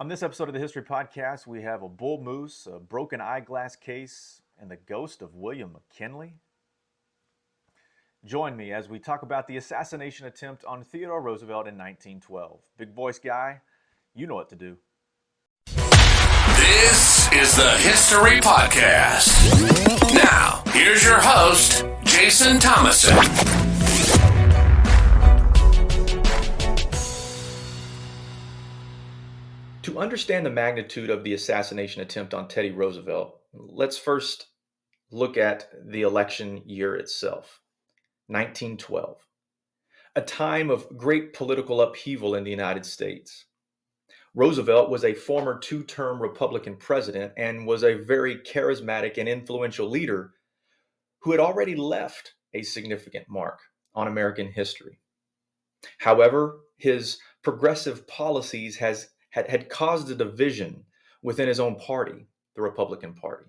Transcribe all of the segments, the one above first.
On this episode of the History Podcast, we have a bull moose, a broken eyeglass case, and the ghost of William McKinley. Join me as we talk about the assassination attempt on Theodore Roosevelt in 1912. Big voice guy, you know what to do. This is the History Podcast. Now, here's your host, Jason Thomason. To understand the magnitude of the assassination attempt on Teddy Roosevelt, let's first look at the election year itself, 1912, a time of great political upheaval in the United States. Roosevelt was a former two-term Republican president and was a very charismatic and influential leader who had already left a significant mark on American history. However, his progressive policies had caused a division within his own party, the Republican Party.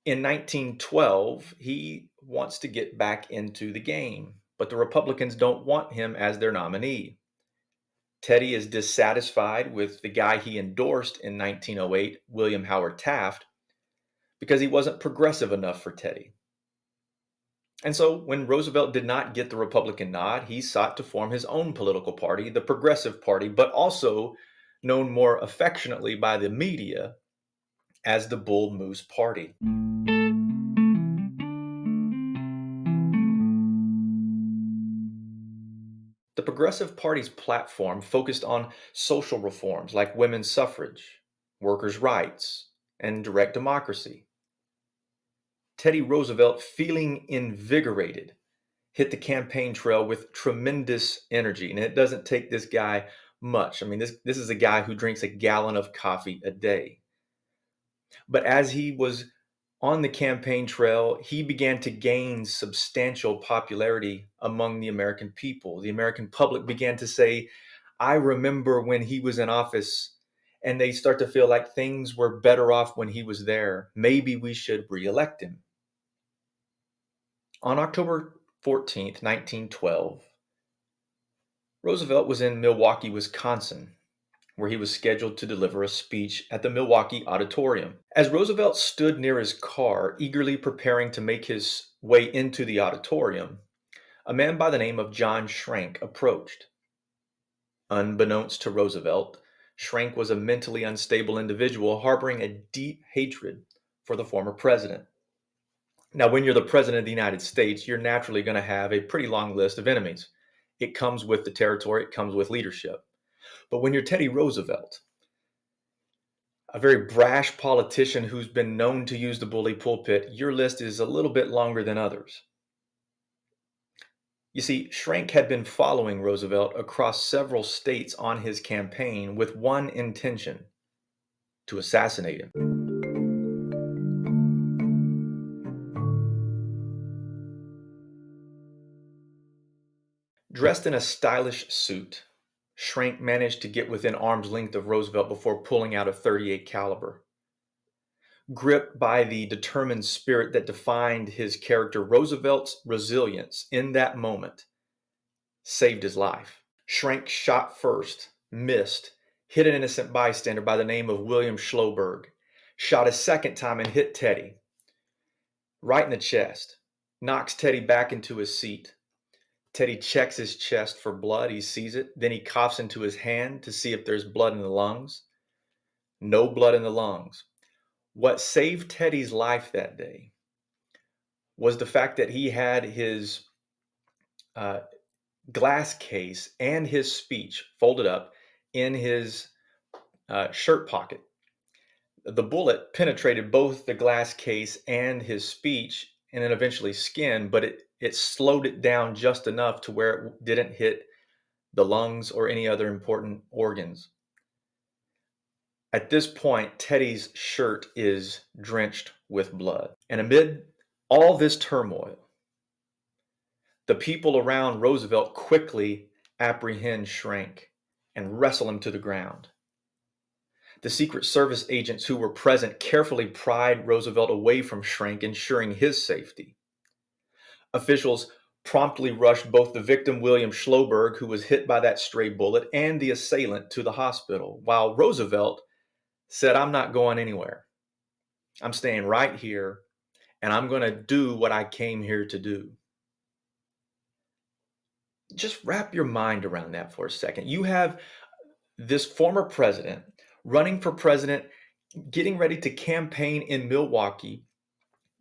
In 1912, he wants to get back into the game, but the Republicans don't want him as their nominee. Teddy is dissatisfied with the guy he endorsed in 1908, William Howard Taft, because he wasn't progressive enough for Teddy. And so when Roosevelt did not get the Republican nod, he sought to form his own political party, the Progressive Party, but also known more affectionately by the media as the Bull Moose Party. The Progressive Party's platform focused on social reforms like women's suffrage, workers' rights, and direct democracy. Teddy Roosevelt, feeling invigorated, hit the campaign trail with tremendous energy. And it doesn't take this guy much. I mean, this is a guy who drinks a gallon of coffee a day. But as he was on the campaign trail, he began to gain substantial popularity among the American people. The American public began to say, I remember when he was in office, and they start to feel like things were better off when he was there. Maybe we should re-elect him. On October 14th, 1912, Roosevelt was in Milwaukee, Wisconsin, where he was scheduled to deliver a speech at the Milwaukee Auditorium. As Roosevelt stood near his car, eagerly preparing to make his way into the auditorium, a man by the name of John Schrank approached. Unbeknownst to Roosevelt, Schrank was a mentally unstable individual harboring a deep hatred for the former president. Now, when you're the president of the United States, you're naturally going to have a pretty long list of enemies. It comes with the territory, it comes with leadership. But when you're Teddy Roosevelt, a very brash politician who's been known to use the bully pulpit, your list is a little bit longer than others. You see, Schrank had been following Roosevelt across several states on his campaign with one intention: to assassinate him. Dressed in a stylish suit, Schrank managed to get within arm's length of Roosevelt before pulling out a .38 caliber. Gripped by the determined spirit that defined his character, Roosevelt's resilience in that moment saved his life. Schrank shot first, missed, hit an innocent bystander by the name of William Schloberg, shot a second time and hit Teddy right in the chest, knocks Teddy back into his seat. Teddy checks his chest for blood. He sees it. Then he coughs into his hand to see if there's blood in the lungs. No blood in the lungs. What saved Teddy's life that day was the fact that he had his glass case and his speech folded up in his shirt pocket. The bullet penetrated both the glass case and his speech and then eventually skin, but it slowed it down just enough to where it didn't hit the lungs or any other important organs. At this point, Teddy's shirt is drenched with blood. And amid all this turmoil, the people around Roosevelt quickly apprehend Schrank and wrestle him to the ground. The Secret Service agents who were present carefully pried Roosevelt away from Schrank, ensuring his safety. Officials promptly rushed both the victim, William Schloberg, who was hit by that stray bullet, and the assailant to the hospital, while Roosevelt said, "I'm not going anywhere. I'm staying right here, and I'm going to do what I came here to do." Just wrap your mind around that for a second. You have this former president running for president, getting ready to campaign in Milwaukee.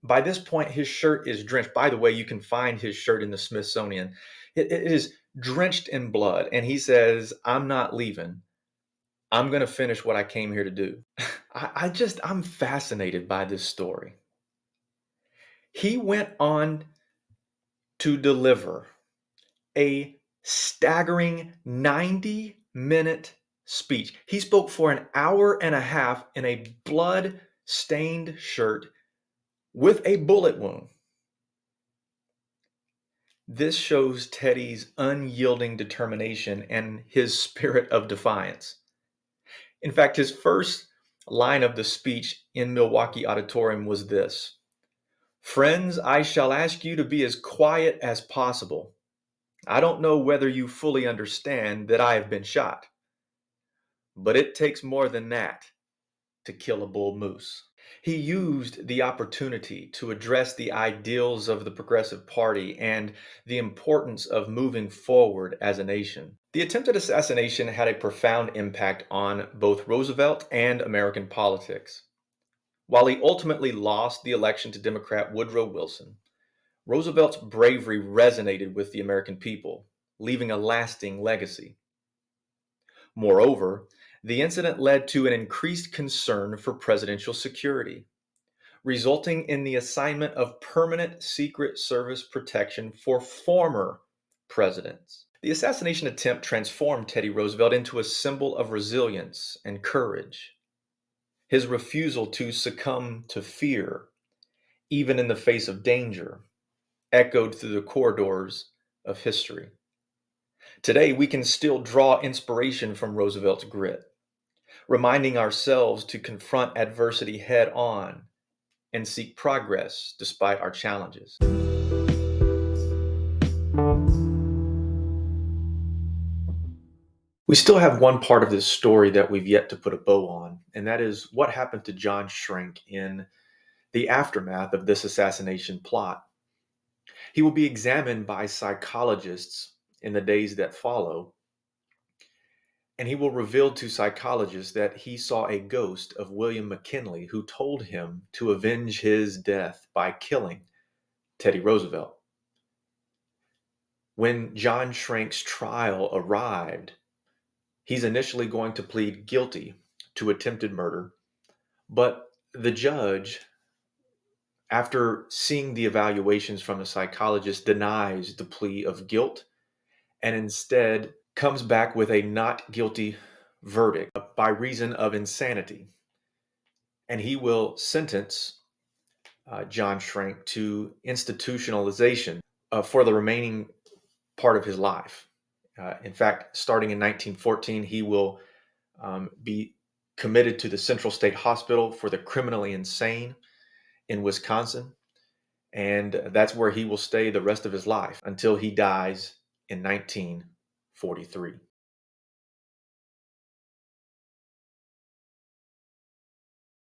By this point, his shirt is drenched. By the way, you can find his shirt in the Smithsonian. It is drenched in blood. And he says, "I'm not leaving. I'm going to finish what I came here to do." I'm fascinated by this story. He went on to deliver a staggering 90-minute speech. He spoke for an hour and a half in a blood-stained shirt with a bullet wound. This shows Teddy's unyielding determination and his spirit of defiance. In fact, his first line of the speech in Milwaukee Auditorium was this: "Friends, I shall ask you to be as quiet as possible. I don't know whether you fully understand that I have been shot, but it takes more than that to kill a bull moose." He used the opportunity to address the ideals of the Progressive Party and the importance of moving forward as a nation. The attempted assassination had a profound impact on both Roosevelt and American politics. While he ultimately lost the election to Democrat Woodrow Wilson, Roosevelt's bravery resonated with the American people, leaving a lasting legacy. Moreover, the incident led to an increased concern for presidential security, resulting in the assignment of permanent Secret Service protection for former presidents. The assassination attempt transformed Teddy Roosevelt into a symbol of resilience and courage. His refusal to succumb to fear, even in the face of danger, echoed through the corridors of history. Today, we can still draw inspiration from Roosevelt's grit, reminding ourselves to confront adversity head on and seek progress despite our challenges. We still have one part of this story that we've yet to put a bow on, and that is what happened to John Shrink in the aftermath of this assassination plot. He will be examined by psychologists in the days that follow, and he will reveal to psychologists that he saw a ghost of William McKinley who told him to avenge his death by killing Teddy Roosevelt. When John Shrink's trial arrived, he's initially going to plead guilty to attempted murder, but the judge, after seeing the evaluations from the psychologist, denies the plea of guilt and instead comes back with a not guilty verdict by reason of insanity. And he will sentence John Shrink to institutionalization for the remaining part of his life. In fact, starting in 1914, he will be committed to the Central State Hospital for the criminally insane in Wisconsin. And that's where he will stay the rest of his life until he dies in 1943.